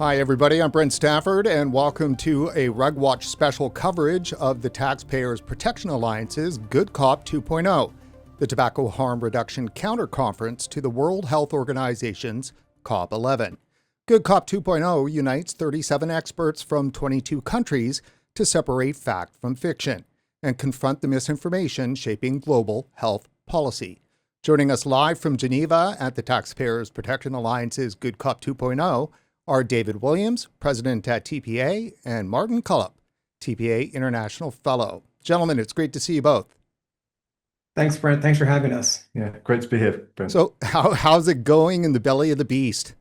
Hi, everybody. I'm Brent Stafford, and welcome to a RegWatch special coverage of the Taxpayers Protection Alliance's Good Cop 2.0, the tobacco harm reduction counter-conference to the World Health Organization's COP11. Good Cop 2.0 unites 37 experts from 22 countries to separate fact from fiction and confront the misinformation shaping global health policy. Joining us live from Geneva at the Taxpayers Protection Alliance's Good Cop 2.0 are David Williams, President at TPA, and Martin Cullop, TPA International Fellow. Gentlemen, it's great to see you both. Thanks, Brent. Thanks for having us. Yeah, great to be here, Brent. So how's it going in the belly of the beast?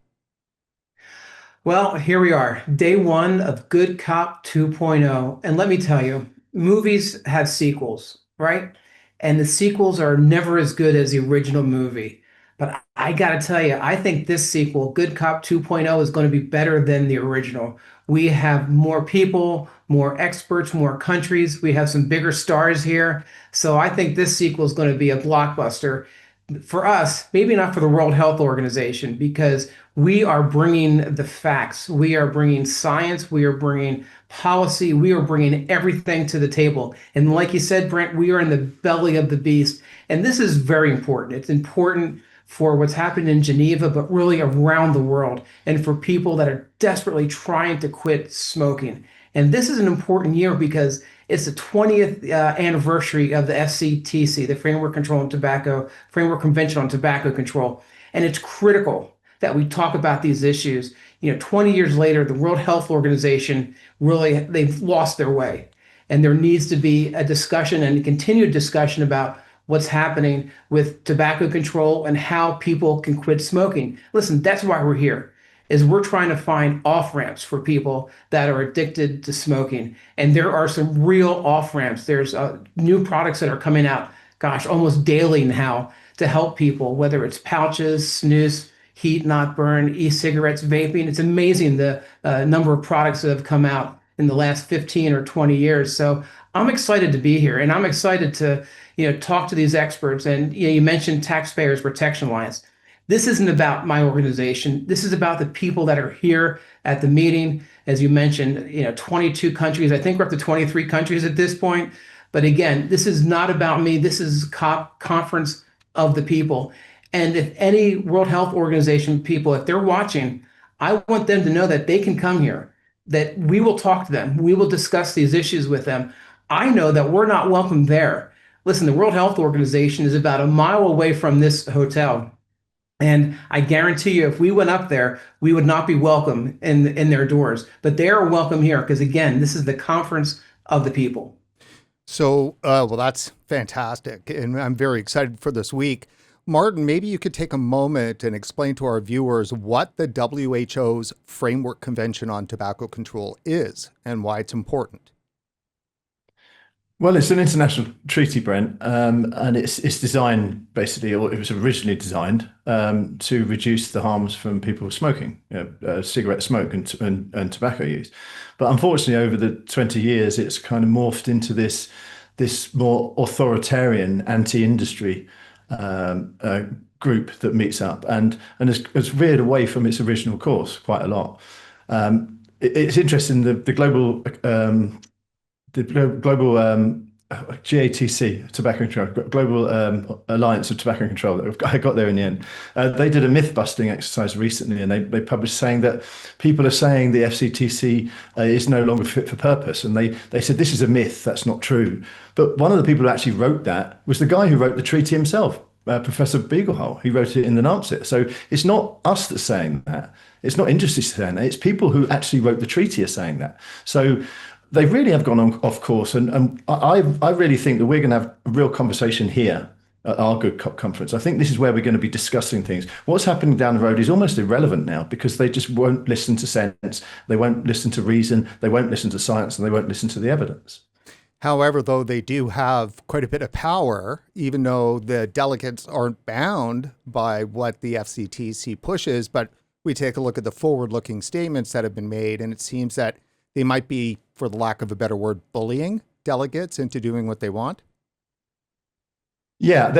Well, here we are, day one of Good Cop 2.0. And let me tell you, movies have sequels, right? And the sequels are never as good as the original movie. But I got to tell you, I think this sequel, Good Cop 2.0, is going to be better than the original. We have more people, more experts, more countries. We have some bigger stars here. So I think this sequel is going to be a blockbuster for us, maybe not for the World Health Organization, because we are bringing the facts. We are bringing science. We are bringing policy. We are bringing everything to the table. And like you said, Brent, we are in the belly of the beast. And this is very important. It's important for what's happened in Geneva, but really around the world, and for people that are desperately trying to quit smoking. And this is an important year because it's the 20th anniversary of the FCTC, the Framework Convention on Tobacco Control. And it's critical that we talk about these issues. 20 years later, the World Health Organization they've lost their way. And there needs to be a discussion and a continued discussion about what's happening with tobacco control and how people can quit smoking. Listen, that's why we're here, is we're trying to find off-ramps for people that are addicted to smoking. And there are some real off-ramps. There's new products that are coming out, almost daily now to help people, whether it's pouches, snus, heat not burn, e-cigarettes, vaping. It's amazing the number of products that have come out in the last 15 or 20 years. So I'm excited to be here, and I'm excited to talk to these experts. And you mentioned Taxpayers Protection Alliance. This isn't about my organization. This is about the people that are here at the meeting. As you mentioned, 22 countries. I think we're up to 23 countries at this point. But again, this is not about me. This is COP, Conference of the People. And if any World Health Organization people, if they're watching, I want them to know that they can come here, that we will talk to them. We will discuss these issues with them. I know that we're not welcome there. Listen, the World Health Organization is about a mile away from this hotel. And I guarantee you, if we went up there, we would not be welcome in their doors. But they are welcome here because, again, this is the conference of the people. So, well, that's fantastic. And I'm very excited for this week. Martin, maybe you could take a moment and explain to our viewers what the WHO's Framework Convention on Tobacco Control is and why it's important. Well, it's an international treaty, Brent, and it's designed basically, or it was originally designed to reduce the harms from people smoking, cigarette smoke and tobacco use. But unfortunately, over the 20 years, it's kind of morphed into this more authoritarian anti-industry group that meets up and has veered away from its original course quite a lot. It's interesting, the global GATC, Tobacco Control, Global Alliance of Tobacco Control, I got there in the end. They did a myth-busting exercise recently, and they published saying that people are saying the FCTC is no longer fit for purpose. And they said, this is a myth, that's not true. But one of the people who actually wrote that was the guy who wrote the treaty himself, Professor Beaglehole. He wrote it in the Lancet. So it's not us that's saying that. It's not industry saying that. It's people who actually wrote the treaty are saying that. So they really have gone off course. And I really think that we're going to have a real conversation here at our Good Cop conference. I think this is where we're going to be discussing things. What's happening down the road is almost irrelevant now because they just won't listen to sense. They won't listen to reason. They won't listen to science, and they won't listen to the evidence. However, though, they do have quite a bit of power, even though the delegates aren't bound by what the FCTC pushes. But we take a look at the forward-looking statements that have been made, and it seems that they might be, for the lack of a better word, bullying delegates into doing what they want. Yeah,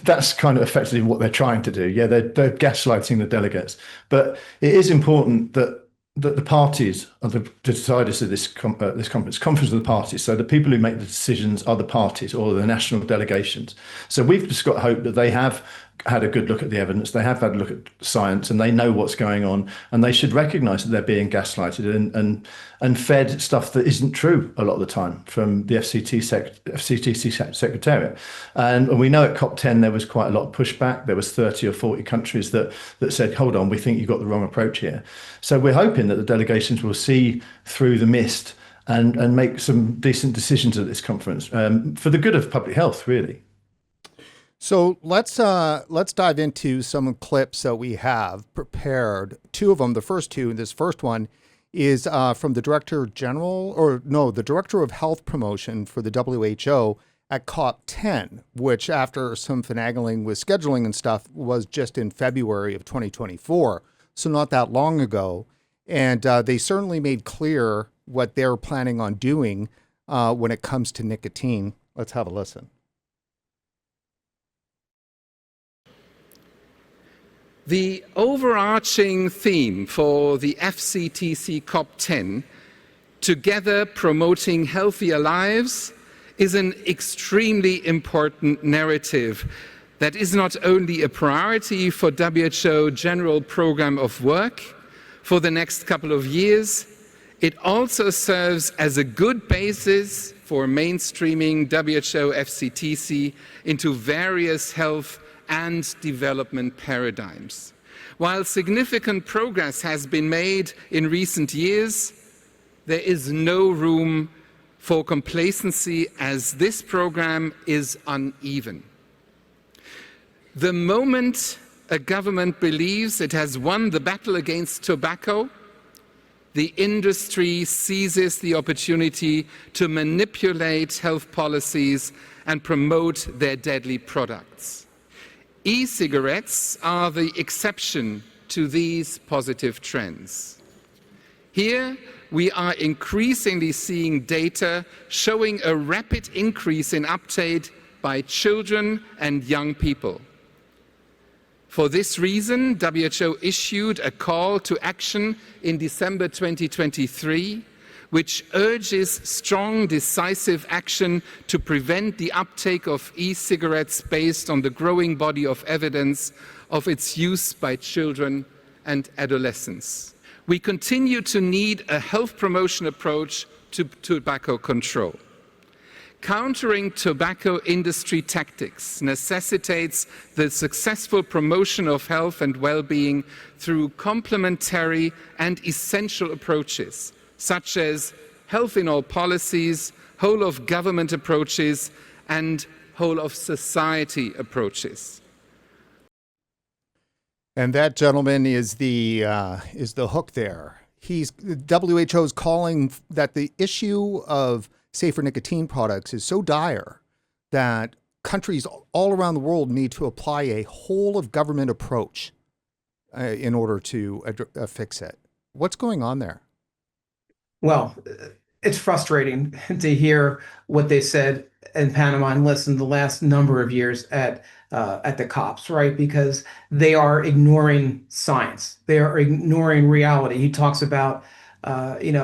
that's kind of effectively what they're trying to do. Yeah, they're gaslighting the delegates. But it is important that the parties are the deciders of this conference of the parties. So the people who make the decisions are the parties or the national delegations. So we've just got hope that they have had a good look at the evidence, they have had a look at science, and they know what's going on, and they should recognise that they're being gaslighted and fed stuff that isn't true a lot of the time from the FCTC Secretariat. And we know at COP10 there was quite a lot of pushback. There was 30 or 40 countries that said, hold on, we think you've got the wrong approach here. So we're hoping that the delegations will see through the mist and make some decent decisions at this conference for the good of public health, really. So let's dive into some clips that we have prepared. Two of them. The first two. This first one is from the Director of Health Promotion for the WHO at COP10, which, after some finagling with scheduling and stuff, was just in February of 2024. So not that long ago. And they certainly made clear what they're planning on doing when it comes to nicotine. Let's have a listen. The overarching theme for the FCTC COP10, Together Promoting Healthier Lives, is an extremely important narrative that is not only a priority for WHO General Program of Work for the next couple of years, it also serves as a good basis for mainstreaming WHO FCTC into various health and development paradigms. While significant progress has been made in recent years, there is no room for complacency as this program is uneven. The moment a government believes it has won the battle against tobacco, the industry seizes the opportunity to manipulate health policies and promote their deadly products. E-cigarettes are the exception to these positive trends. Here, we are increasingly seeing data showing a rapid increase in uptake by children and young people. For this reason, WHO issued a call to action in December 2023, which urges strong, decisive action to prevent the uptake of e-cigarettes based on the growing body of evidence of its use by children and adolescents. We continue to need a health promotion approach to tobacco control. Countering tobacco industry tactics necessitates the successful promotion of health and well-being through complementary and essential approaches, such as health in all policies, whole of government approaches, and whole of society approaches. And that, gentleman, is the hook there. WHO is calling that the issue of safer nicotine products is so dire that countries all around the world need to apply a whole of government approach in order to fix it. What's going on there? Well, it's frustrating to hear what they said in Panama and listen the last number of years at the COPs, right? Because they are ignoring science. They are ignoring reality. He talks about,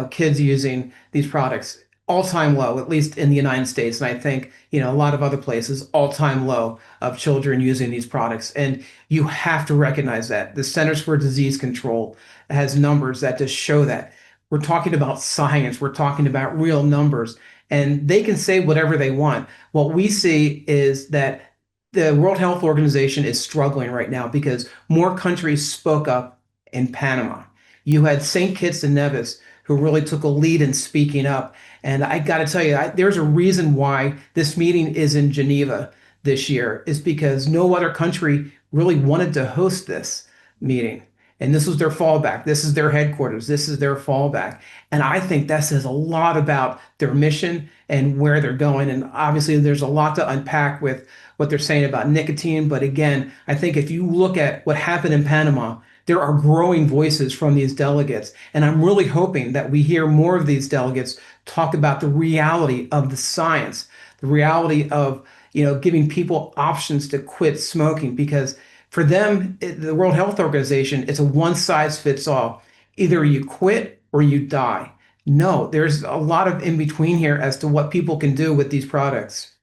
kids using these products, all-time low, at least in the United States. And I think, a lot of other places, all-time low of children using these products. And you have to recognize that. The Centers for Disease Control has numbers that just show that. We're talking about science. We're talking about real numbers. And they can say whatever they want. What we see is that the World Health Organization is struggling right now because more countries spoke up in Panama. You had St. Kitts and Nevis, who really took a lead in speaking up. And I got to tell you, there's a reason why this meeting is in Geneva this year, is because no other country really wanted to host this meeting. And this was their fallback. This is their headquarters. This is their fallback. And I think that says a lot about their mission and where they're going. And obviously, there's a lot to unpack with what they're saying about nicotine. But again, I think if you look at what happened in Panama, there are growing voices from these delegates. And I'm really hoping that we hear more of these delegates talk about the reality of the science, the reality of, giving people options to quit smoking, because for them, the World Health Organization, it's a one-size-fits-all. Either you quit or you die. No, there's a lot of in between here as to what people can do with these products.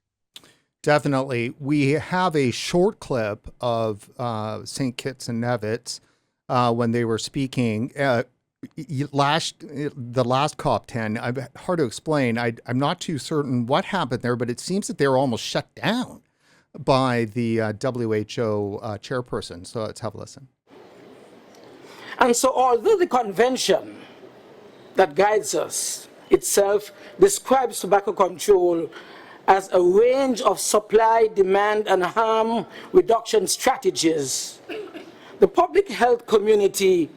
Definitely. We have a short clip of St. Kitts and Nevis when they were speaking. The last COP10, hard to explain. I'm not too certain what happened there, but it seems that they were almost shut down by the WHO chairperson. So let's have a listen. And so although the convention that guides us itself describes tobacco control as a range of supply, demand, and harm reduction strategies, the public health community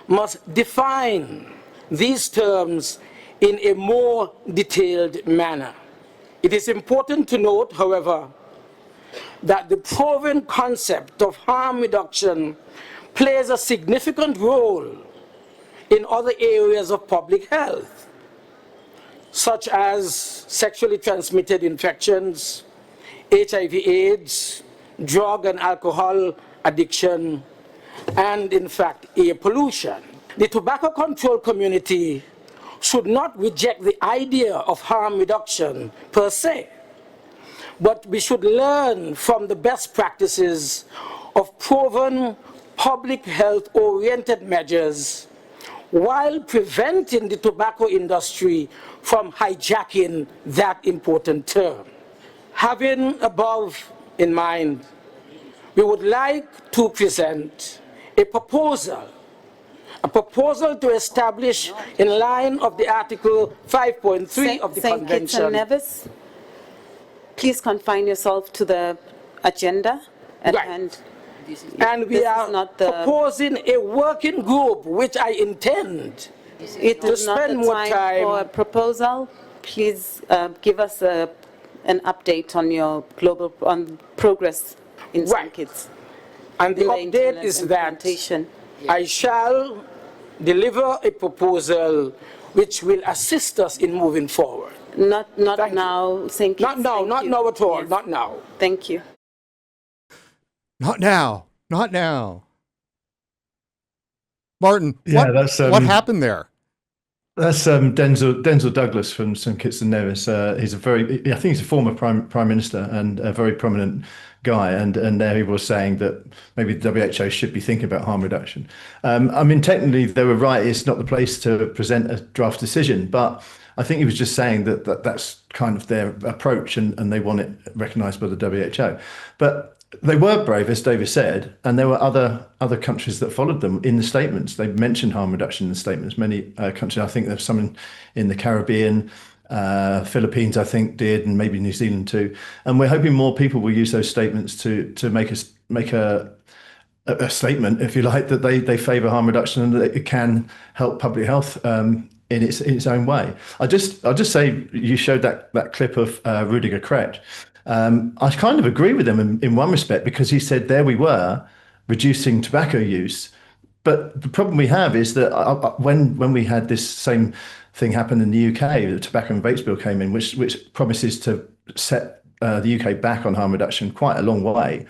must define these terms in a more detailed manner. It is important to note, however, that the proven concept of harm reduction plays a significant role in other areas of public health, such as sexually transmitted infections, HIV/AIDS, drug and alcohol addiction, and in fact, air pollution. The tobacco control community should not reject the idea of harm reduction per se, but we should learn from the best practices of proven public health-oriented measures while preventing the tobacco industry from hijacking that important term. Having above in mind, we would like to present a proposal to establish, in line of the Article 5.3 of the St. Kitts and Convention. Nevis, please confine yourself to the agenda at Right. hand. And we This is are not the- proposing a working group, which I intend It to is not spend the more time time. for a proposal. Please give us an update on your global progress in St. Right. Kitts. And the Delaying update is that implementation. I shall deliver a proposal which will assist us in moving forward. Not Thank you. now, St. Kitts. Not now, thank not you. now at all, Yes. not now. Thank you. Not now. Not now. Martin, Yeah, what happened there? That's Denzel Douglas from St. Kitts and Nevis. He's I think he's a former prime minister and a very prominent guy. And there he was saying that maybe the WHO should be thinking about harm reduction. I mean, technically they were right. It's not the place to present a draft decision, but I think he was just saying that's kind of their approach, and they want it recognised by the WHO. But they were brave, as David said, and there were other countries that followed them in the statements. They mentioned harm reduction in the statements. Many countries, I think there's some in the Caribbean, Philippines, I think did, and maybe New Zealand too. And we're hoping more people will use those statements to make a statement, if you like, that they favour harm reduction and that it can help public health in its own way. I'll just say you showed that clip of Rudiger Kretsch. I kind of agree with him in one respect, because he said there we were reducing tobacco use. But the problem we have is that when we had this same thing happen in the UK, the Tobacco and Vapes Bill came in, which promises to set the UK back on harm reduction quite a long way.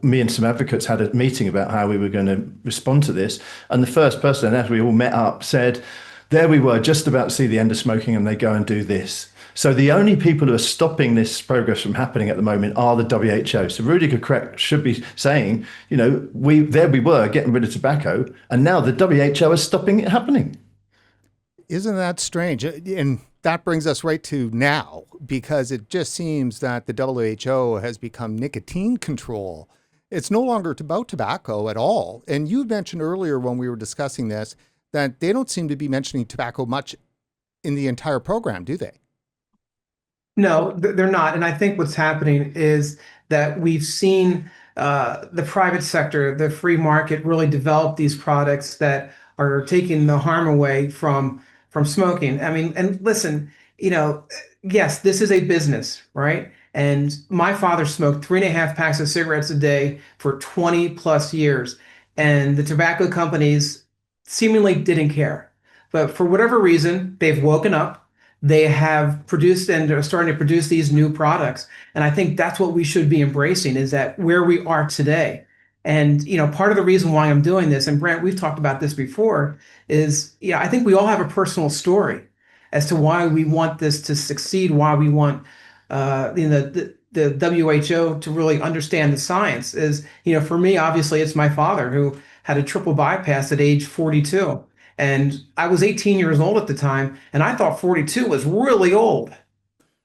Me and some advocates had a meeting about how we were going to respond to this. And the first person, after we all met up, said, there we were just about to see the end of smoking, and they go and do this. So the only people who are stopping this progress from happening at the moment are the WHO. So Rudiger Kretsch should be saying, we were getting rid of tobacco, and now the WHO is stopping it happening. Isn't that strange? And that brings us right to now, because it just seems that the WHO has become nicotine control. It's no longer about tobacco at all. And you mentioned earlier when we were discussing this that they don't seem to be mentioning tobacco much in the entire program, do they? No, they're not. And I think what's happening is that we've seen the private sector, the free market, really develop these products that are taking the harm away from smoking. I mean, and listen, yes, this is a business, right? And my father smoked 3.5 packs of cigarettes a day for 20 plus years. And the tobacco companies seemingly didn't care. But for whatever reason, they've woken up. They have produced and are starting to produce these new products. And I think that's what we should be embracing, is that where we are today, And part of the reason why I'm doing this, and Brent, we've talked about this before, is I think we all have a personal story as to why we want this to succeed, why we want the WHO to really understand the science. Is for me, obviously, it's my father who had a triple bypass at age 42, and I was 18 years old at the time, and I thought 42 was really old.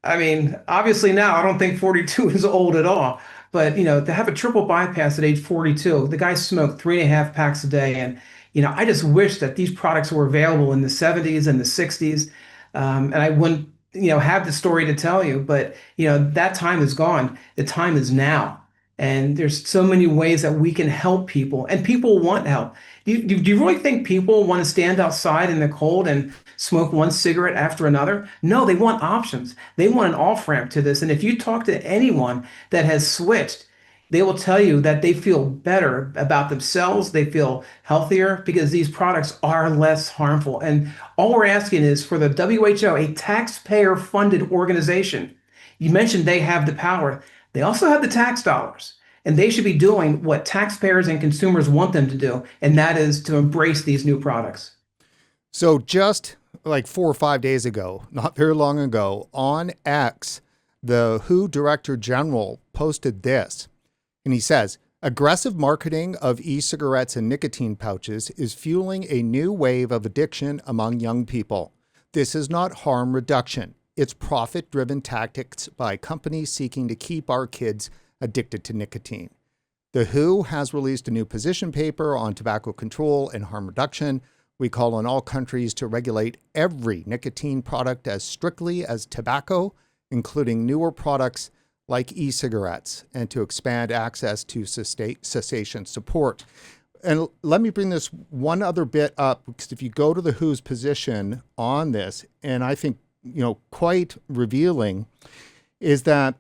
I mean, obviously now I don't think 42 is old at all. But to have a triple bypass at age 42, the guy smoked 3.5 packs a day, and I just wish that these products were available in the 70s and the 60s, and I wouldn't have the story to tell you. But that time is gone. The time is now, and there's so many ways that we can help people, and people want help. Do you really think people want to stand outside in the cold and smoke one cigarette after another? No, they want options. They want an off ramp to this. And if you talk to anyone that has switched, they will tell you that they feel better about themselves. They feel healthier because these products are less harmful. And all we're asking is for the WHO, a taxpayer funded organization. You mentioned they have the power. They also have the tax dollars. And they should be doing what taxpayers and consumers want them to do, and that is to embrace these new products. So just like 4 or 5 days ago, not very long ago, on X, the WHO Director General posted this, and he says, aggressive marketing of e-cigarettes and nicotine pouches is fueling a new wave of addiction among young people. This is not harm reduction. It's profit-driven tactics by companies seeking to keep our kids addicted to nicotine. The WHO has released a new position paper on tobacco control and harm reduction. We call on all countries to regulate every nicotine product as strictly as tobacco, including newer products like e-cigarettes, and to expand access to cessation support. And let me bring this one other bit up, because if you go to the WHO's position on this, and I think, quite revealing, is that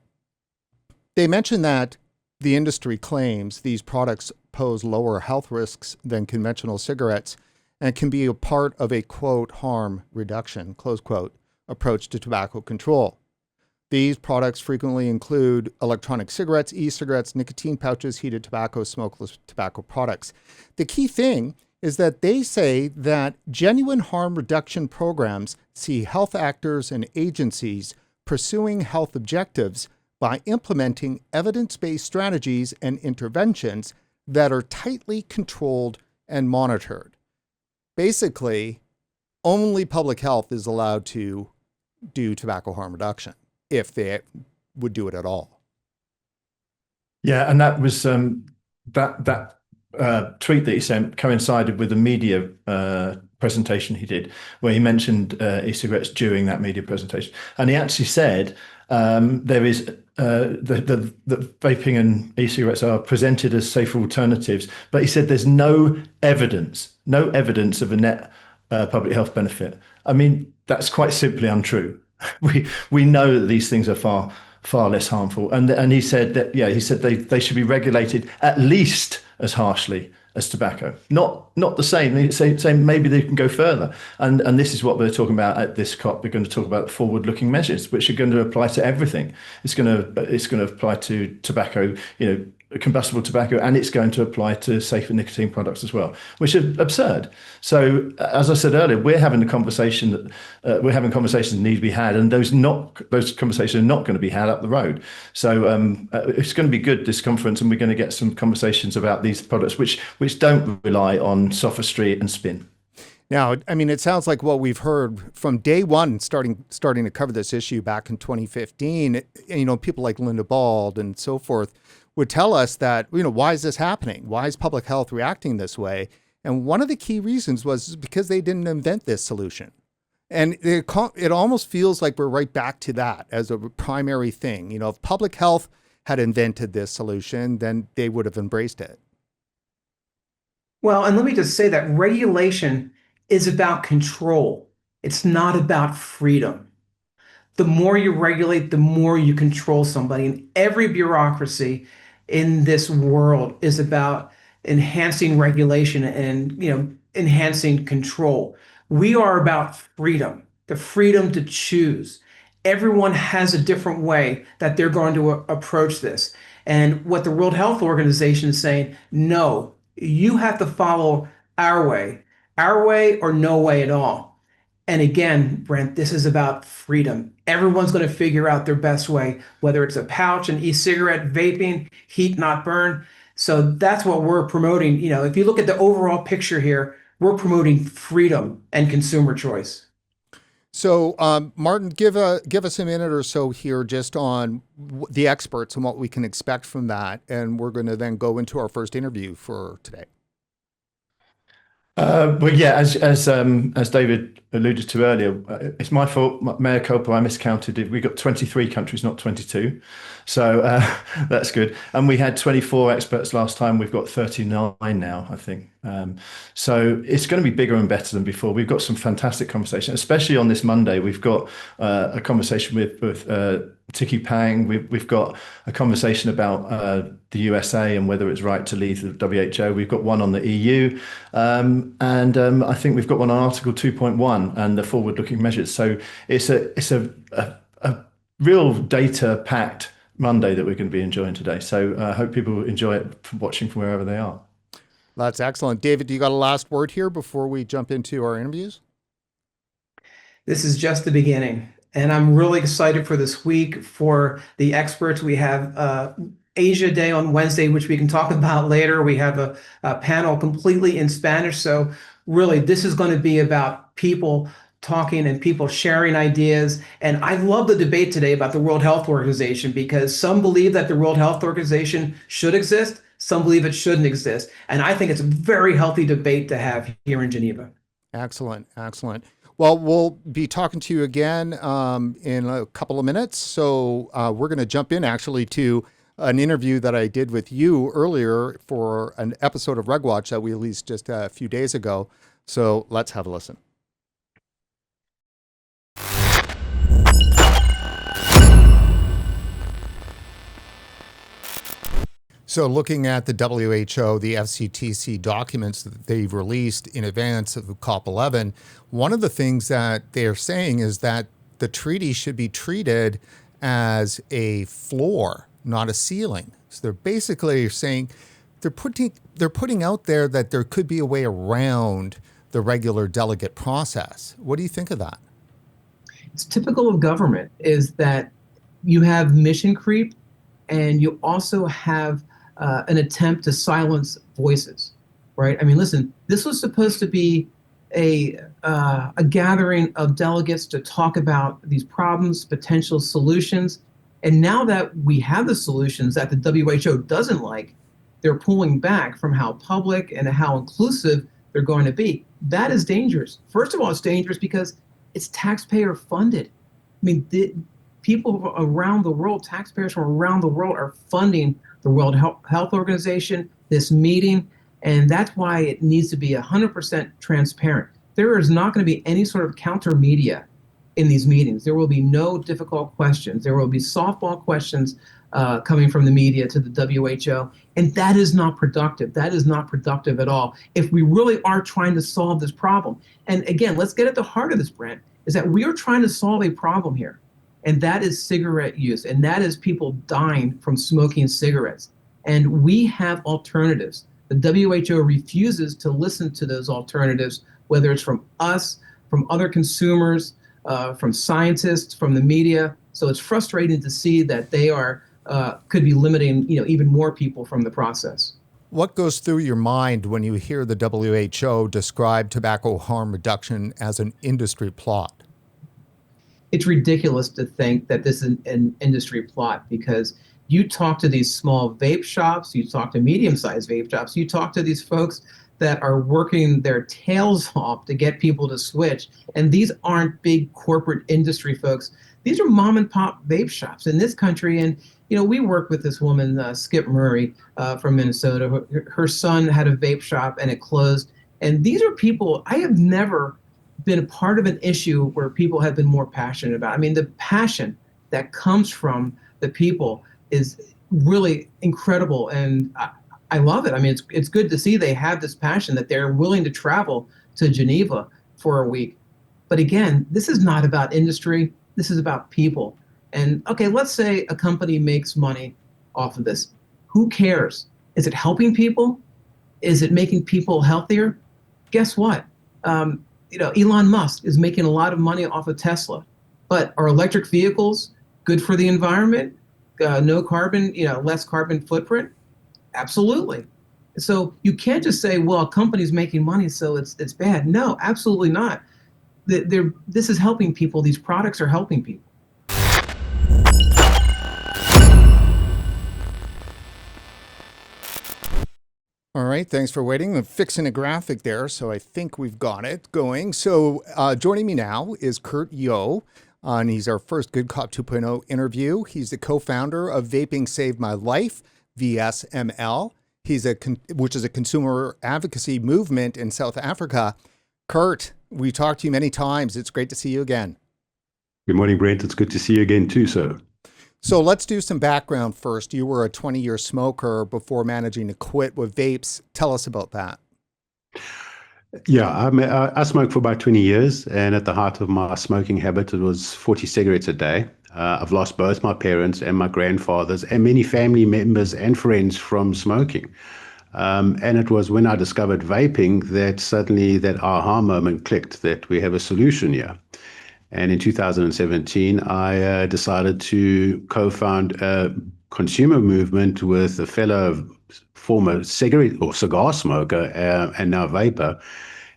they mention that the industry claims these products pose lower health risks than conventional cigarettes and can be a part of a, quote, harm reduction, close quote, approach to tobacco control. These products frequently include electronic cigarettes, e-cigarettes, nicotine pouches, heated tobacco, smokeless tobacco products. The key thing is that they say that genuine harm reduction programs see health actors and agencies pursuing health objectives by implementing evidence-based strategies and interventions that are tightly controlled and monitored. Basically, only public health is allowed to do tobacco harm reduction, if they would do it at all. Yeah, and that was that tweet that he sent coincided with the media presentation he did, where he mentioned e-cigarettes during that media presentation, and he actually said there is the vaping and e-cigarettes are presented as safer alternatives, but he said there's no evidence of a net public health benefit. I mean, that's quite simply untrue. We know that these things are far less harmful, and he said that they should be regulated at least as harshly as tobacco, not the same. They say maybe they can go further, and this is what we're talking about at this COP. We're going to talk about forward-looking measures, which are going to apply to everything. It's going to apply to tobacco, combustible tobacco, and it's going to apply to safer nicotine products as well, which are absurd. So, as I said earlier, we're having a conversation conversations that need to be had, and those conversations are not going to be had up the road. So it's going to be good, this conference, and we're going to get some conversations about these products which don't rely on sophistry and spin. Now, I mean, it sounds like what we've heard from day one, starting to cover this issue back in 2015. People like Linda Bald and so forth would tell us that, why is this happening? Why is public health reacting this way? And one of the key reasons was because they didn't invent this solution. And it almost feels like we're right back to that as a primary thing. If public health had invented this solution, then they would have embraced it. Well, and let me just say that regulation is about control. It's not about freedom. The more you regulate, the more you control somebody. And every bureaucracy in this world is about enhancing regulation and enhancing control. We are about freedom, the freedom to choose. everyone has a different way that they're going to approach this. And what the World Health Organization is saying, no, you have to follow our way or no way at all. And again, Brent, this is about freedom. Everyone's going to figure out their best way, whether it's a pouch, an e-cigarette, vaping, heat not burn. So that's what we're promoting. If you look at the overall picture here, we're promoting freedom and consumer choice. So, Martin, give us a minute or so here just on the experts and what we can expect from that, and we're going to then go into our first interview for today. Well, yeah, as David alluded to earlier, it's my fault, mea culpa. I miscounted. We got 23 countries, not 22, so that's good. And we had 24 experts last time. We've got 39 now, I think. So it's going to be bigger and better than before. We've got some fantastic conversation, especially on this Monday. We've got a conversation with Tiki Pang. We've got a conversation about the USA and whether it's right to leave the WHO. We've got one on the EU, and I think we've got one on Article 2.1 and the forward-looking measures. So it's a real data-packed Monday that we're going to be enjoying today. So I hope people enjoy it from watching from wherever they are. That's excellent. David, do you got a last word here before we jump into our interviews? This is just the beginning. And I'm really excited for this week for the experts. We have Asia Day on Wednesday, which we can talk about later. We have a panel completely in Spanish. So really, this is going to be about people talking and people sharing ideas. And I love the debate today about the World Health Organization, because some believe that the World Health Organization should exist. Some believe it shouldn't exist. And I think it's a very healthy debate to have here in Geneva. Excellent. Excellent. Well, we'll be talking to you again in a couple of minutes. So we're going to jump in actually to an interview that I did with you earlier for an episode of RegWatch that we released just a few days ago. So let's have a listen. So looking at the WHO, the FCTC documents that they've released in advance of COP11, one of the things that they're saying is that the treaty should be treated as a floor, not a ceiling. So they're basically saying they're putting out there that there could be a way around the regular delegate process. What do you think of that? It's typical of government is that you have mission creep, and you also have an attempt to silence voices, right? I mean, listen, this was supposed to be a gathering of delegates to talk about these problems, potential solutions. And now that we have the solutions that the WHO doesn't like, they're pulling back from how public and how inclusive they're going to be. That is dangerous. First of all, it's dangerous because it's taxpayer funded. I mean, people around the world, taxpayers from around the world are funding the World Health Organization, this meeting, and that's why it needs to be 100% transparent. There is not going to be any sort of counter media in these meetings. There will be no difficult questions. There will be softball questions coming from the media to the WHO, and that is not productive. That is not productive at all if we really are trying to solve this problem. And again, let's get at the heart of this, Brent, is that we are trying to solve a problem here. And that is cigarette use, and that is people dying from smoking cigarettes. And we have alternatives. The WHO refuses to listen to those alternatives, whether it's from us, from other consumers, from scientists, from the media. So it's frustrating to see that they are could be limiting, even more people from the process. What goes through your mind when you hear the WHO describe tobacco harm reduction as an industry plot? It's ridiculous to think that this is an industry plot, because you talk to these small vape shops, you talk to medium-sized vape shops, you talk to these folks that are working their tails off to get people to switch. And these aren't big corporate industry folks. These are mom and pop vape shops in this country. And, we work with this woman, Skip Murray from Minnesota. Her son had a vape shop and it closed. And these are people I have never been a part of an issue where people have been more passionate about. I mean, the passion that comes from the people is really incredible, and I love it. I mean, it's good to see they have this passion, that they're willing to travel to Geneva for a week. But again, this is not about industry. This is about people. And okay, let's say a company makes money off of this. Who cares? Is it helping people? Is it making people healthier? Guess what? Elon Musk is making a lot of money off of Tesla, but are electric vehicles good for the environment? No carbon, less carbon footprint? Absolutely. So you can't just say, well, a company's making money, so it's bad. No, absolutely not. This is helping people. These products are helping people. All right, thanks for waiting. I'm fixing a graphic there, so I think we've got it going. So joining me now is Kurt Yo, and he's our first Good Cop 2.0 interview. He's the co-founder of Vaping Saved My Life, VSML, which is a consumer advocacy movement in South Africa. Kurt, we talked to you many times. It's great to see you again. Good morning, Brent. It's good to see you again too, sir. So let's do some background first. You were a 20-year smoker before managing to quit with vapes. Tell us about that. Yeah, I smoked for about 20 years, and at the height of my smoking habit, it was 40 cigarettes a day. I've lost both my parents and my grandfathers and many family members and friends from smoking. And it was when I discovered vaping that suddenly that aha moment clicked that we have a solution here. And in 2017, I decided to co-found a consumer movement with a fellow former cigarette or cigar smoker and now vapor,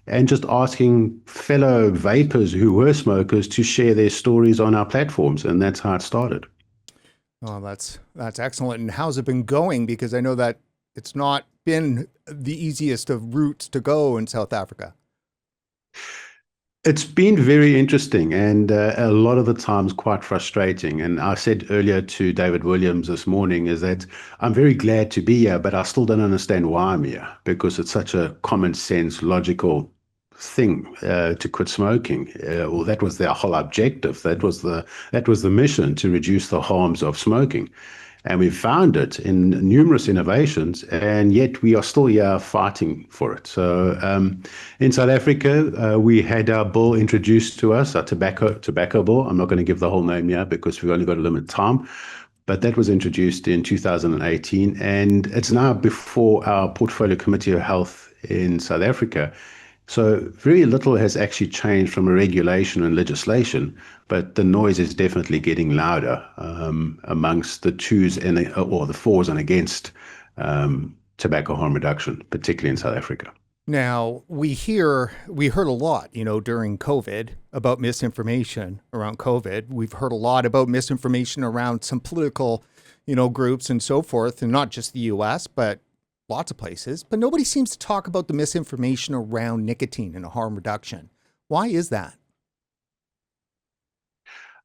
and just asking fellow vapors who were smokers to share their stories on our platforms. And that's how it started. Oh, that's excellent. And how's it been going? Because I know that it's not been the easiest of routes to go in South Africa. It's been very interesting and a lot of the times quite frustrating. And I said earlier to David Williams this morning is that I'm very glad to be here, but I still don't understand why I'm here, because it's such a common sense, logical thing to quit smoking. Well, that was their whole objective. That was the mission, to reduce the harms of smoking. And we found it in numerous innovations, and yet we are still here fighting for it. So in South Africa, we had our bill introduced to us, our tobacco bill. I'm not going to give the whole name here because we've only got a limited time. But that was introduced in 2018, and it's now before our Portfolio Committee of Health in South Africa. So very little has actually changed from a regulation and legislation, but the noise is definitely getting louder amongst the twos or the fours and against tobacco harm reduction, particularly in South Africa. Now, we heard a lot, during COVID about misinformation around COVID. We've heard a lot about misinformation around some political, groups and so forth, and not just the US, but lots of places. But nobody seems to talk about the misinformation around nicotine and harm reduction. Why is that?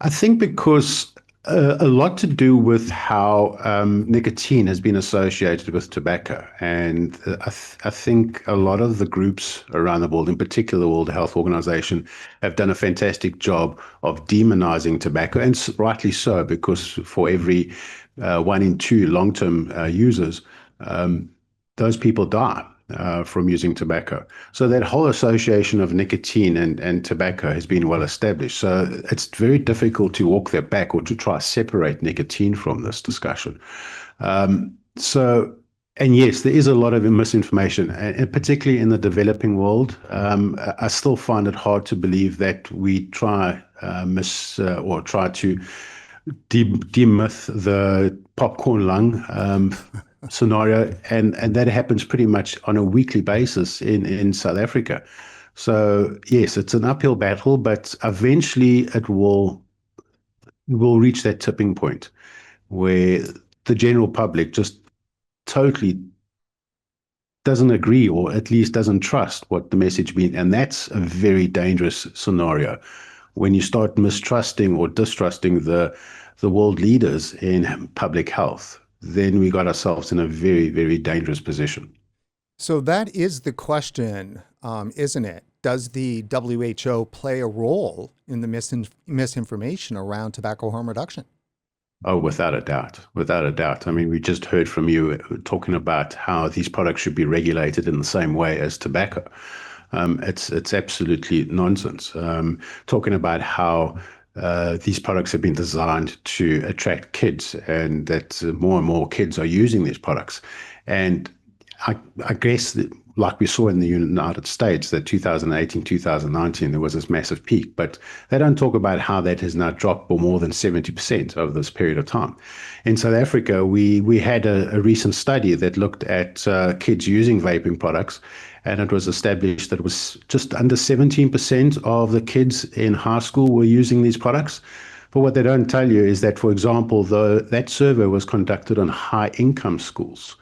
I think because a lot to do with how nicotine has been associated with tobacco. And I think a lot of the groups around the world, in particular the World Health Organization, have done a fantastic job of demonizing tobacco, and rightly so, because for every 1 in 2 long-term users, those people die from using tobacco. So that whole association of nicotine and tobacco has been well established. So it's very difficult to walk that back or to try to separate nicotine from this discussion. And yes, there is a lot of misinformation, and particularly in the developing world. I still find it hard to believe that we try to demyth the popcorn lung scenario, and that happens pretty much on a weekly basis in South Africa. So yes, it's an uphill battle, but eventually it will reach that tipping point where the general public just totally doesn't agree, or at least doesn't trust what the message means. And that's a very dangerous scenario when you start mistrusting or distrusting the world leaders in public health. Then we got ourselves in a very, very dangerous position. So that is the question, isn't it? Does the WHO play a role in the misinformation around tobacco harm reduction? Oh, without a doubt. Without a doubt. I mean, we just heard from you talking about how these products should be regulated in the same way as tobacco. It's absolutely nonsense. Talking about how these products have been designed to attract kids, and that more and more kids are using these products. And I guess that, like we saw in the United States, that 2018, 2019, there was this massive peak, but they don't talk about how that has now dropped by more than 70% over this period of time. In South Africa, we had a recent study that looked at kids using vaping products, and it was established that it was just under 17% of the kids in high school were using these products. But what they don't tell you is that, for example, that survey was conducted on high-income schools.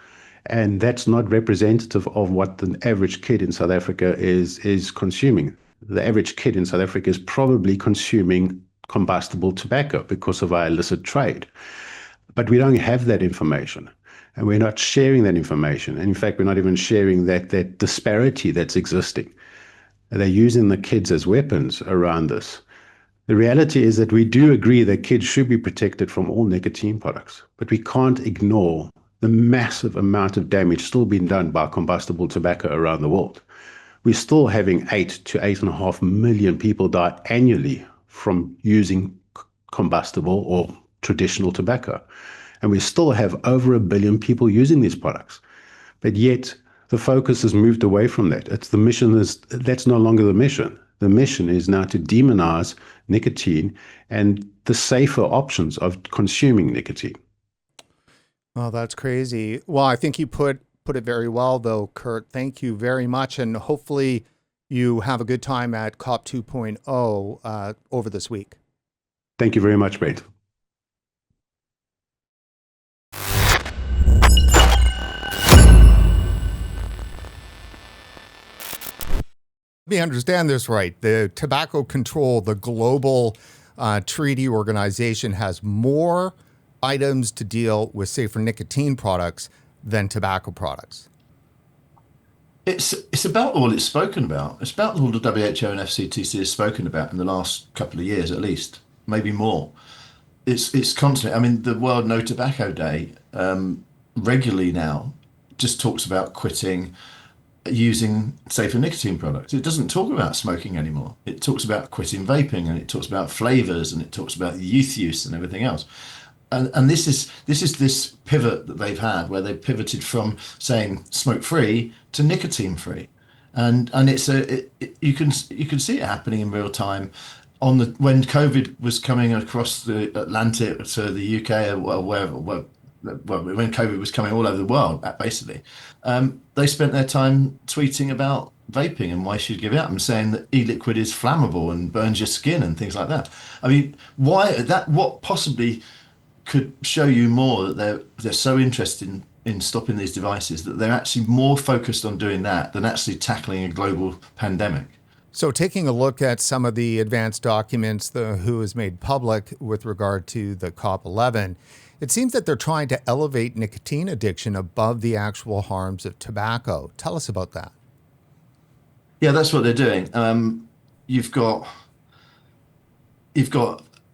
And that's not representative of what the average kid in South Africa is consuming. The average kid in South Africa is probably consuming combustible tobacco because of our illicit trade. But we don't have that information, and we're not sharing that information. And in fact, we're not even sharing that disparity that's existing. They're using the kids as weapons around this. The reality is that we do agree that kids should be protected from all nicotine products, but we can't ignore the massive amount of damage still being done by combustible tobacco around the world. We're still having 8 to 8.5 million people die annually from using combustible or traditional tobacco. And we still have over 1 billion people using these products. But yet the focus has moved away from that. That's no longer the mission. The mission is now to demonize nicotine and the safer options of consuming nicotine. Oh, that's crazy. Well, I think you put it very well, though, Kurt. Thank you very much. And hopefully you have a good time at COP 2.0 over this week. Thank you very much, Brent. Let me understand this right. The Tobacco Control, the global treaty organization, has more items to deal with safer nicotine products than tobacco products. It's about all it's spoken about. It's about all the WHO and FCTC has spoken about in the last couple of years, at least, maybe more. It's constantly. I mean, the World No Tobacco Day regularly now just talks about quitting using safer nicotine products. It doesn't talk about smoking anymore. It talks about quitting vaping, and it talks about flavors, and it talks about youth use and everything else. And this is this pivot that they've had, where they've pivoted from saying smoke free to nicotine free, and it's you can see it happening in real time. When COVID was coming across the Atlantic to the UK or wherever, when COVID was coming all over the world, basically, they spent their time tweeting about vaping and why you should give it up, and saying that e-liquid is flammable and burns your skin and things like that. I mean, what possibly could show you more that they're so interested in stopping these devices that they're actually more focused on doing that than actually tackling a global pandemic. So taking a look at some of the advanced documents the WHO has made public with regard to the COP11, it seems that they're trying to elevate nicotine addiction above the actual harms of tobacco. Tell us about that. Yeah, that's what they're doing. You've got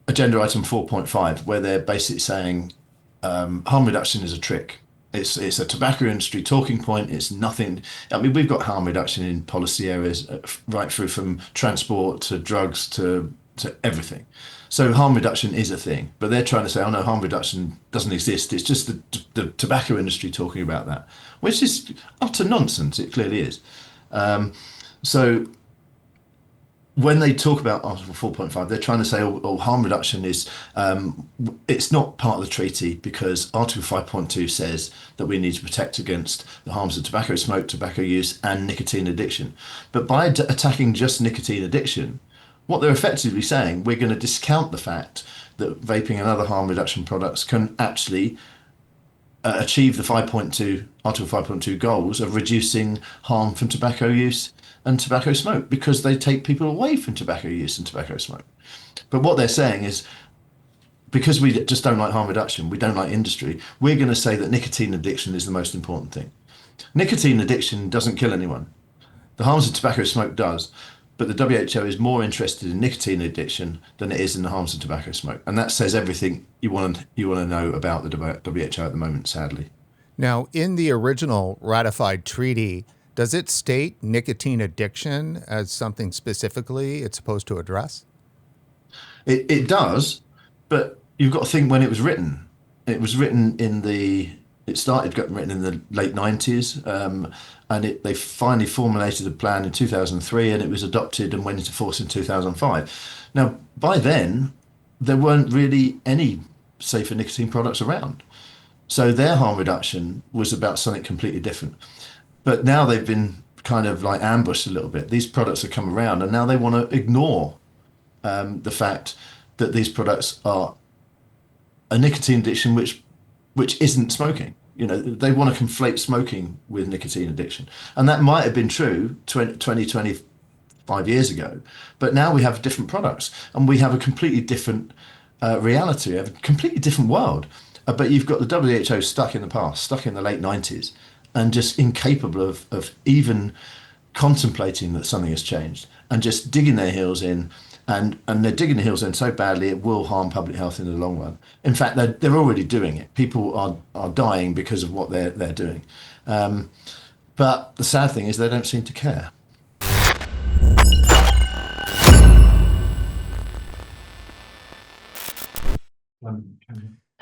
agenda item 4.5, where they're basically saying harm reduction is a trick. It's a tobacco industry talking point. It's nothing. I mean, we've got harm reduction in policy areas right through from transport to drugs to everything. So harm reduction is a thing, but they're trying to say, oh no, harm reduction doesn't exist. It's just the tobacco industry talking about that, which is utter nonsense. It clearly is. So when they talk about Article 4.5, they're trying to say, harm reduction is, it's not part of the treaty, because Article 5.2 says that we need to protect against the harms of tobacco smoke, tobacco use, and nicotine addiction. But by attacking just nicotine addiction, what they're effectively saying, we're going to discount the fact that vaping and other harm reduction products can actually achieve the Article 5.2 goals of reducing harm from tobacco use and tobacco smoke, because they take people away from tobacco use and tobacco smoke. But what they're saying is, because we just don't like harm reduction, we don't like industry, we're going to say that nicotine addiction is the most important thing. Nicotine addiction doesn't kill anyone. The harms of tobacco smoke does, but the WHO is more interested in nicotine addiction than it is in the harms of tobacco smoke. And that says everything you want to know about the WHO at the moment, sadly. Now, in the original ratified treaty, does it state nicotine addiction as something specifically it's supposed to address? It does, but you've got to think when it was written. It was written in the. It started getting written in the late 90s, and they finally formulated a plan in 2003, and it was adopted and went into force in 2005. Now, by then, there weren't really any safer nicotine products around. So their harm reduction was about something completely different. But now they've been kind of like ambushed a little bit. These products have come around, and now they want to ignore the fact that these products are a nicotine addiction which isn't smoking. You know, they want to conflate smoking with nicotine addiction. And that might have been true 25 years ago, but now we have different products and we have a completely different reality, we have a completely different world. But you've got the WHO stuck in the past, stuck in the late 90s, and just incapable of even contemplating that something has changed and just digging their heels in. And they're digging the heels in so badly it will harm public health in the long run. In fact, they're already doing it. People are dying because of what they're doing. But the sad thing is they don't seem to care.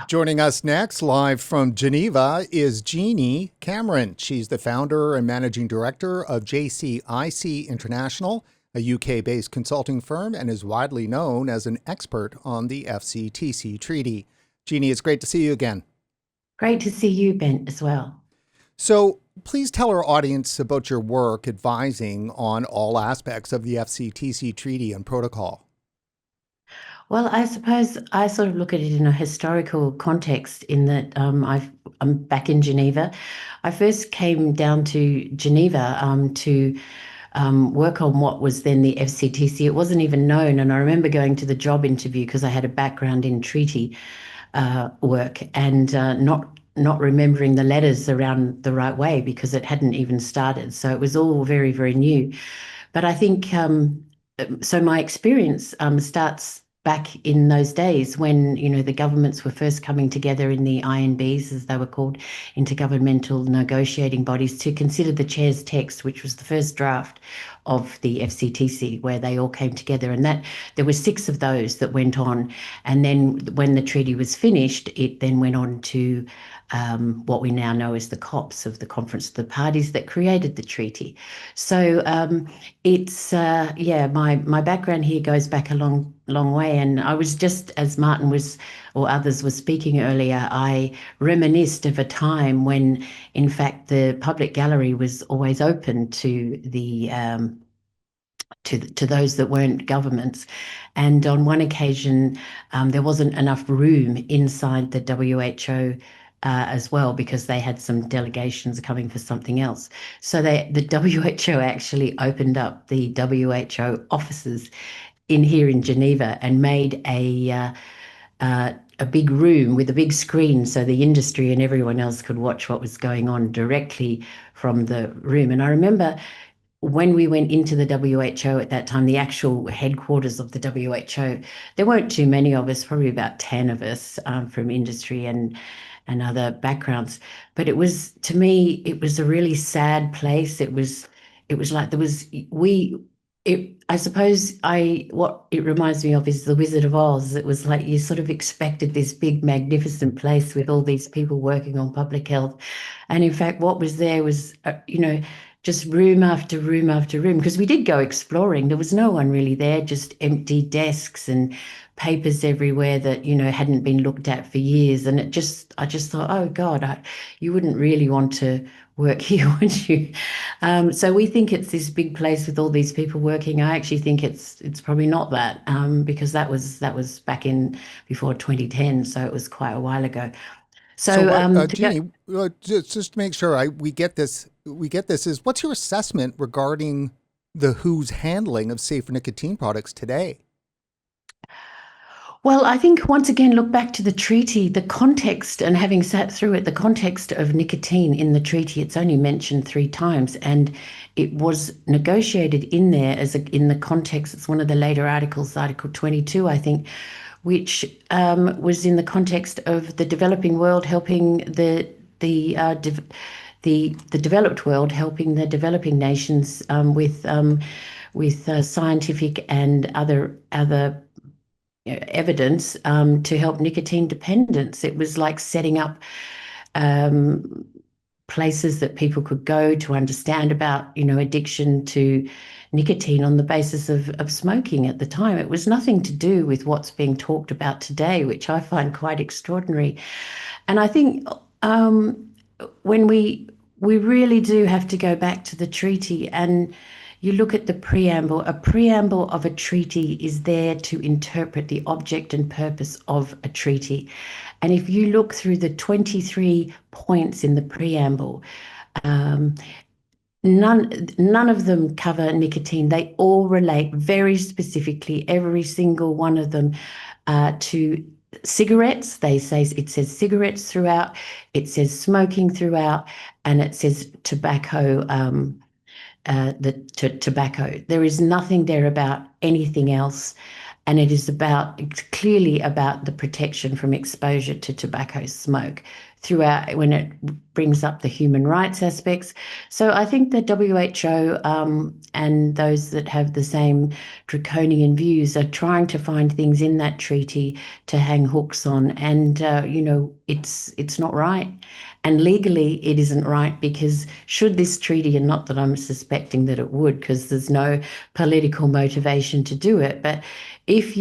Joining us next, live from Geneva, is Jeannie Cameron. She's the founder and managing director of JCIC International, a UK-based consulting firm, and is widely known as an expert on the FCTC treaty. Jeannie, it's great to see you again. Great to see you, Brent, as well. So please tell our audience about your work advising on all aspects of the FCTC treaty and protocol. Well, I suppose I sort of look at it in a historical context in that I'm back in Geneva. I first came down to Geneva to work on what was then the FCTC. It wasn't even known. And I remember going to the job interview because I had a background in treaty work and not remembering the letters around the right way because it hadn't even started. So it was all very, very new. But I think, so my experience starts back in those days when, you know, the governments were first coming together in the INBs, as they were called, intergovernmental negotiating bodies, to consider the chair's text, which was the first draft of the FCTC, where they all came together. And that there were 6 of those that went on. And then when the treaty was finished, it then went on to what we now know as the COPs of the Conference of the Parties that created the treaty. So it's, my background here goes back a long way. And I was just, as Martin was, or others were speaking earlier, I reminisced of a time when, in fact, the public gallery was always open to the to those that weren't governments. And on one occasion, there wasn't enough room inside the WHO as well, because they had some delegations coming for something else. So the WHO actually opened up the WHO offices here in Geneva and made a big room with a big screen so the industry and everyone else could watch what was going on directly from the room. And I remember when we went into the WHO at that time, the actual headquarters of the WHO, there weren't too many of us, probably about 10 of us from industry and other backgrounds. But it was, to me, it was a really sad place. It was like there was, I suppose what it reminds me of is The Wizard of Oz. It was like you sort of expected this big, magnificent place with all these people working on public health. And in fact, what was there was, just room after room after room, because we did go exploring. There was no one really there, just empty desks and papers everywhere that, hadn't been looked at for years. And I just thought, oh God, you wouldn't really want to work here, would you? So we think it's this big place with all these people working. I actually think it's probably not that, because that was back in before 2010, so it was quite a while ago. So Jeannie, just to make sure we get this, is what's your assessment regarding the WHO's handling of safer nicotine products today? Well, I think once again, look back to the treaty, the context, and having sat through it, the context of nicotine in the treaty, it's only mentioned 3 times, and it was negotiated in there in the context. It's one of the later articles, Article 22, I think, which was in the context of the developing world helping the developed world helping the developing nations with scientific and other evidence to help nicotine dependence. It was like setting up places that people could go to understand about, addiction to nicotine on the basis of smoking at the time. It was nothing to do with what's being talked about today, which I find quite extraordinary. And I think when we really do have to go back to the treaty and you look at the preamble. A preamble of a treaty is there to interpret the object and purpose of a treaty. And if you look through the 23 points in the preamble, none of them cover nicotine. They all relate very specifically, every single one of them, to cigarettes. It says cigarettes throughout, it says smoking throughout, and it says tobacco. Tobacco. There is nothing there about anything else, and it's clearly about the protection from exposure to tobacco smoke throughout when it brings up the human rights aspects. So I think the WHO and those that have the same draconian views are trying to find things in that treaty to hang hooks on, and it's not right. And legally, it isn't right, because should this treaty, and not that I'm suspecting that it would, because there's no political motivation to do it, but if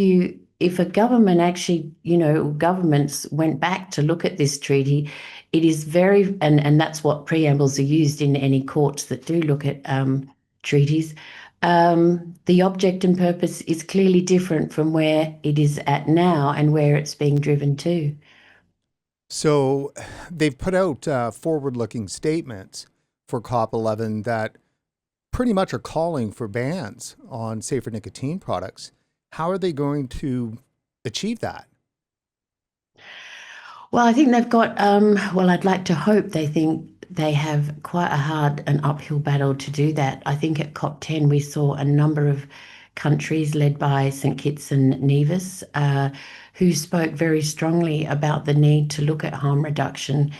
a government actually, governments went back to look at this treaty, it is very, and that's what preambles are used in any courts that do look at treaties. The object and purpose is clearly different from where it is at now and where it's being driven to. So they've put out forward-looking statements for COP11 that pretty much are calling for bans on safer nicotine products. How are they going to achieve that? Well, I think they've got, I'd like to hope they think they have quite a hard and uphill battle to do that. I think at COP10 we saw a number of countries led by St. Kitts and Nevis who spoke very strongly about the need to look at harm reduction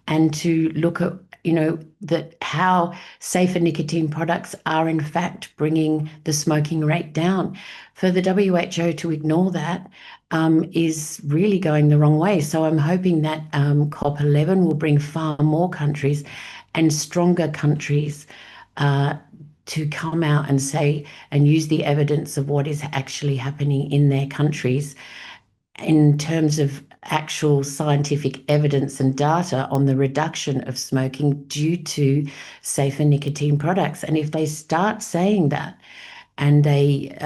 and to look at, how safer nicotine products are in fact bringing the smoking rate down. For the WHO to ignore that is really going the wrong way. So I'm hoping that COP11 will bring far more countries and stronger countries to come out and say and use the evidence of what is actually happening in their countries in terms of actual scientific evidence and data on the reduction of smoking due to safer nicotine products. And if they start saying that and they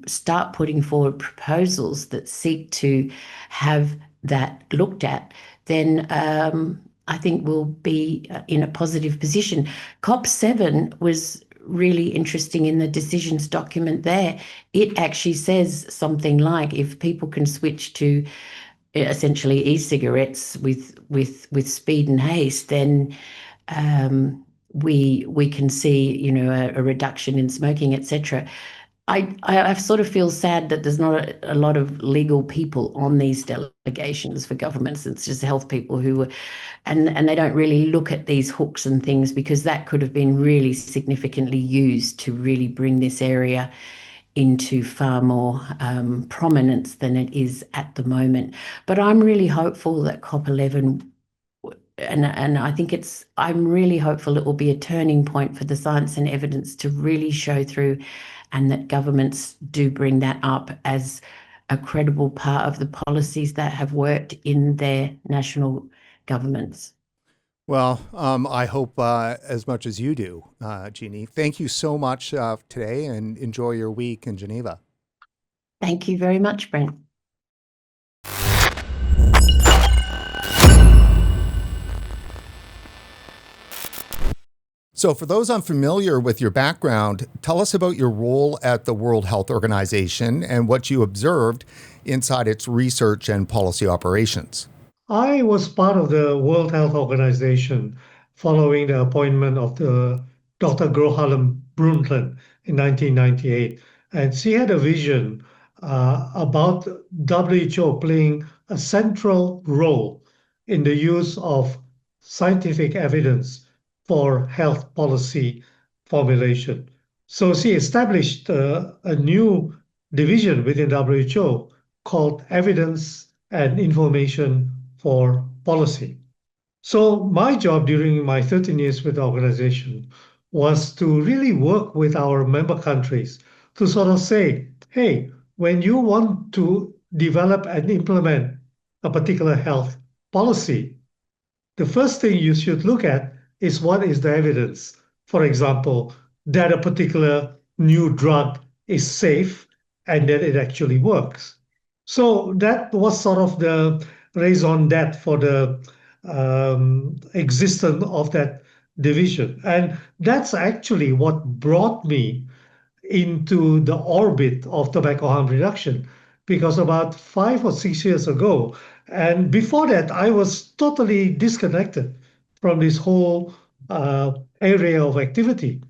start putting forward proposals that seek to have that looked at, then I think we'll be in a positive position. COP7 was really interesting in the decisions document there. It actually says something like, if people can switch to essentially e-cigarettes with speed and haste, then we can see a reduction in smoking, etc. I sort of feel sad that there's not a lot of legal people on these delegations for governments. It's just health people and they don't really look at these hooks and things, because that could have been really significantly used to really bring this area into far more prominence than it is at the moment. But I'm really hopeful that COP11, and I think I'm really hopeful it will be a turning point for the science and evidence to really show through, and that governments do bring that up as a credible part of the policies that have worked in their national governments. Well, I hope as much as you do, Jeannie. Thank you so much today, and enjoy your week in Geneva. Thank you very much, Brent. So for those unfamiliar with your background, tell us about your role at the World Health Organization and what you observed inside its research and policy operations. I was part of the World Health Organization following the appointment of the Dr. Gro Harlem Brundtland in 1998. And she had a vision about WHO playing a central role in the use of scientific evidence for health policy formulation. So she established a new division within WHO called Evidence and Information for Policy. So my job during my 13 years with the organization was to really work with our member countries to sort of say, hey, when you want to develop and implement a particular health policy, the first thing you should look at is what is the evidence. For example, that a particular new drug is safe and that it actually works. So that was sort of the raison d'etre for the existence of that division. And that's actually what brought me into the orbit of tobacco harm reduction, because about 5 or 6 years ago, and before that, I was totally disconnected from this whole area of activity.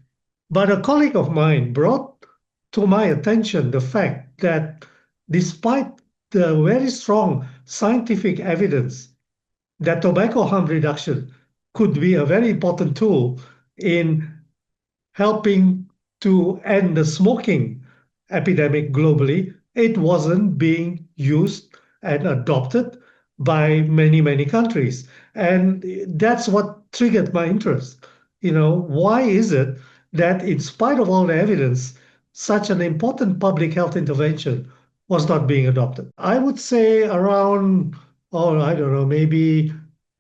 But a colleague of mine brought to my attention the fact that despite the very strong scientific evidence that tobacco harm reduction could be a very important tool in helping to end the smoking epidemic globally, it wasn't being used and adopted by many, many countries. And that's what triggered my interest. Why is it that in spite of all the evidence, such an important public health intervention was not being adopted? I would say around, I don't know, maybe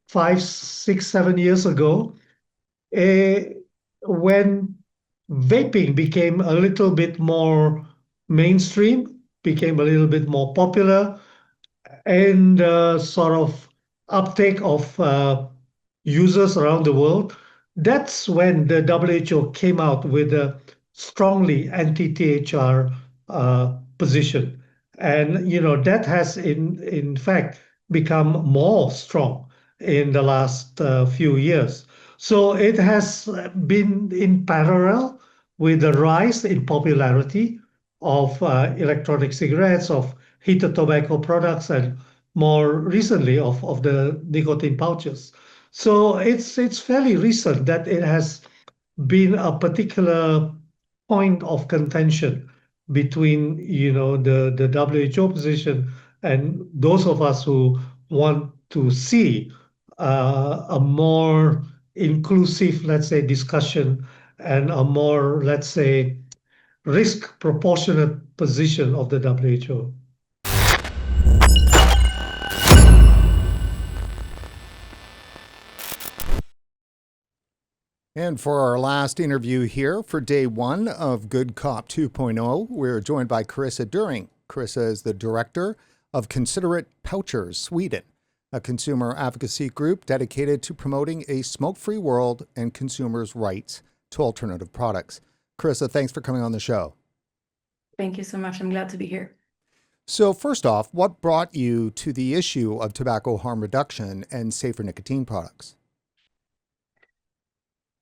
5, 6, 7 years ago, eh, when vaping became a little bit more mainstream, became a little bit more popular, and sort of uptake of users around the world, that's when the WHO came out with a strongly anti-THR position. And that has in fact become more strong in the last few years. So it has been in parallel with the rise in popularity of electronic cigarettes, of heated tobacco products, and more recently of the nicotine pouches. So it's fairly recent that it has been a particular point of contention between the WHO position and those of us who want to see a more inclusive, let's say, discussion and a more, let's say, risk proportionate position of the WHO. And for our last interview here for day one of Good Cop 2.0, we're joined by Carissa During. Carissa is the director of Considerate Pouchers Sweden, a consumer advocacy group dedicated to promoting a smoke-free world and consumers' rights to alternative products. Carissa, thanks for coming on the show. Thank you so much. I'm glad to be here. So first off, what brought you to the issue of tobacco harm reduction and safer nicotine products?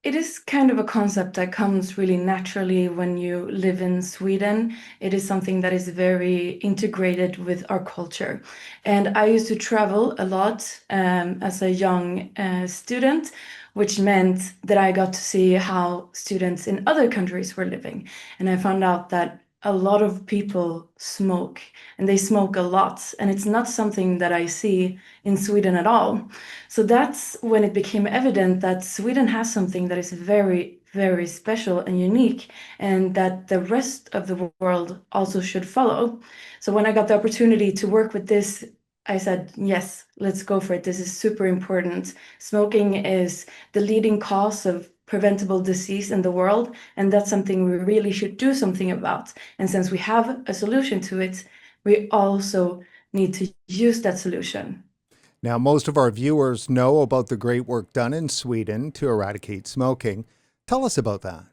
It is kind of a concept that comes really naturally when you live in Sweden. It is something that is very integrated with our culture. And I used to travel a lot as a young student, which meant that I got to see how students in other countries were living. And I found out that a lot of people smoke, and they smoke a lot, and it's not something that I see in Sweden at all. So that's when it became evident that Sweden has something that is very, very special and unique, and that the rest of the world also should follow. So when I got the opportunity to work with this, I said, yes, let's go for it. This is super important. Smoking is the leading cause of preventable disease in the world, and that's something we really should do something about. And since we have a solution to it, we also need to use that solution. Now, most of our viewers know about the great work done in Sweden to eradicate smoking. Tell us about that.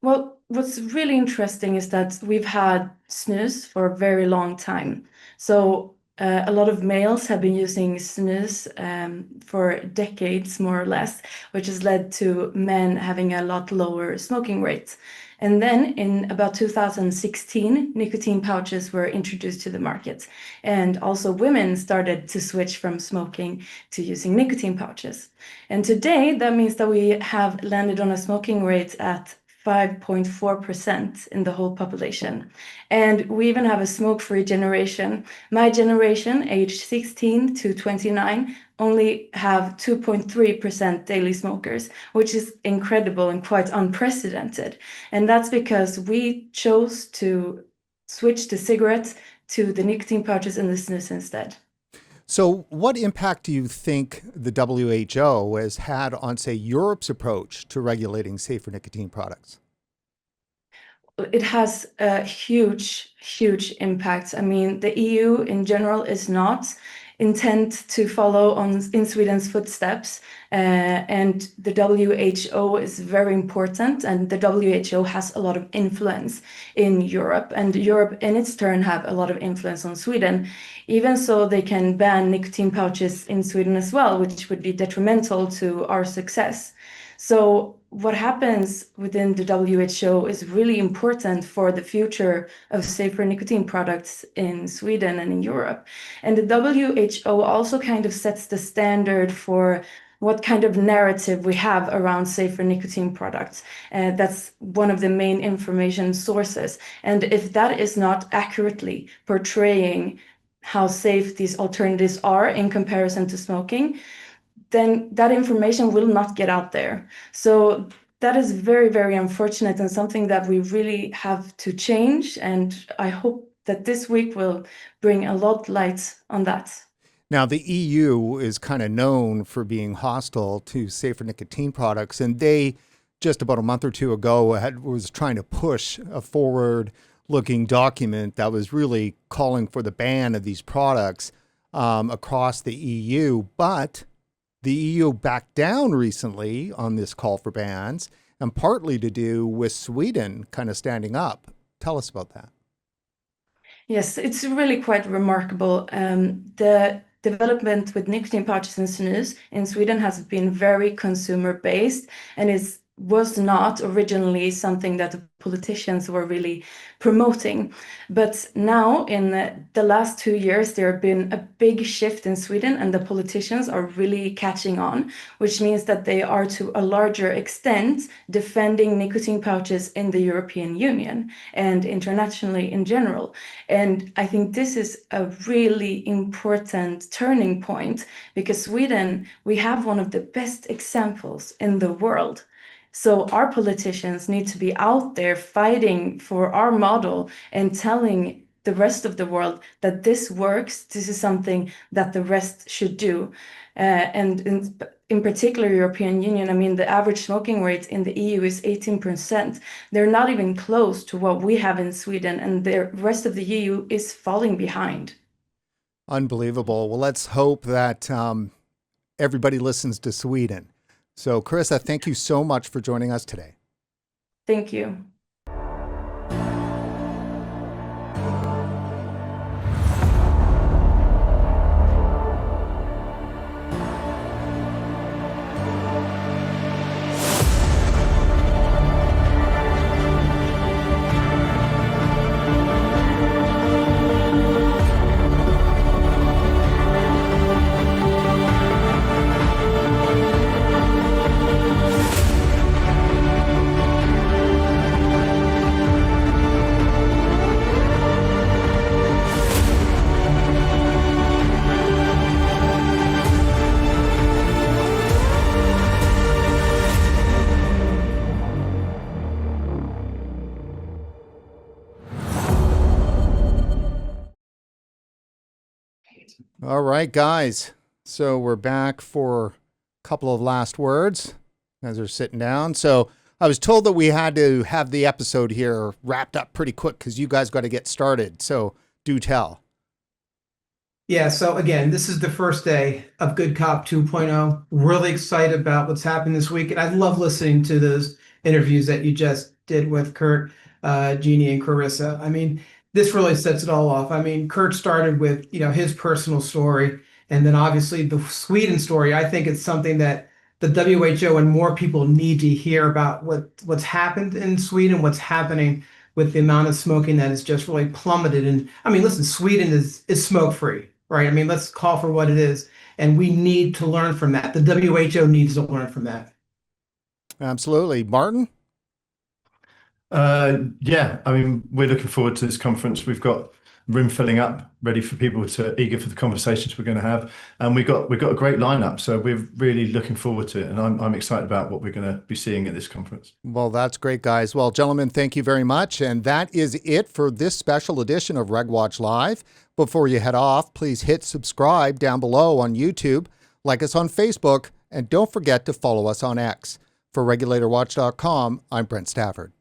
Well, what's really interesting is that we've had snus for a very long time. So a lot of males have been using snus for decades, more or less, which has led to men having a lot lower smoking rates. And then in about 2016, nicotine pouches were introduced to the market. And also women started to switch from smoking to using nicotine pouches. And today, that means that we have landed on a smoking rate at 5.4% in the whole population. And we even have a smoke-free generation. My generation, aged 16 to 29, only have 2.3% daily smokers, which is incredible and quite unprecedented. And that's because we chose to switch the cigarettes to the nicotine pouches and the snus instead. So, what impact do you think the WHO has had on, say, Europe's approach to regulating safer nicotine products? It has a huge, huge impact. I mean, the EU in general is not intent to follow in Sweden's footsteps, and the WHO is very important, and the WHO has a lot of influence in Europe, and Europe in its turn have a lot of influence on Sweden. Even so, they can ban nicotine pouches in Sweden as well, which would be detrimental to our success. So what happens within the WHO is really important for the future of safer nicotine products in Sweden and in Europe. And the WHO also kind of sets the standard for what kind of narrative we have around safer nicotine products. That's one of the main information sources. And if that is not accurately portraying how safe these alternatives are in comparison to smoking, then that information will not get out there. So that is very, very unfortunate and something that we really have to change. And I hope that this week will bring a lot light on that. Now, the EU is kind of known for being hostile to safer nicotine products, and they just about a month or two ago was trying to push a forward-looking document that was really calling for the ban of these products across the EU. But the EU backed down recently on this call for bans, and partly to do with Sweden kind of standing up. Tell us about that. Yes, it's really quite remarkable. The development with nicotine pouches and snus in Sweden has been very consumer-based, and was not originally something that the politicians were really promoting. But now, in the last 2 years, there have been a big shift in Sweden, and the politicians are really catching on, which means that they are to a larger extent defending nicotine pouches in the European Union and internationally in general. And I think this is a really important turning point, because Sweden, we have one of the best examples in the world. So our politicians need to be out there fighting for our model and telling the rest of the world that this works. This is something that the rest should do. And in particular, European Union, I mean, the average smoking rate in the EU is 18%. They're not even close to what we have in Sweden, and the rest of the EU is falling behind. Unbelievable. Well, let's hope that everybody listens to Sweden. So, Carissa, thank you so much for joining us today. Thank you. All right, guys. So we're back for a couple of last words as they're sitting down. So I was told that we had to have the episode here wrapped up pretty quick because you guys got to get started. So do tell. Yeah, so again, this is the first day of Good Cop 2.0. Really excited about what's happened this week. And I love listening to those interviews that you just did with Kurt, Jeannie, and Carissa. I mean, this really sets it all off. I mean, Kurt started with, his personal story, and then obviously the Sweden story. I think it's something that the WHO and more people need to hear about what's happened in Sweden, what's happening with the amount of smoking that has just really plummeted. And I mean, listen, Sweden is smoke-free, right? I mean, let's call for what it is, and we need to learn from that. The WHO needs to learn from that. Absolutely. Martin? Yeah, I mean, we're looking forward to this conference. We've got room filling up, ready for people to eager for the conversations we're going to have, and we've got a great lineup. So we're really looking forward to it, and I'm excited about what we're going to be seeing at this conference. Well, that's great, guys. Well, gentlemen, thank you very much, and that is it for this special edition of RegWatch Live. Before you head off, please hit subscribe down below on YouTube, like us on Facebook, and don't forget to follow us on X. For RegulatorWatch.com, I'm Brent Stafford.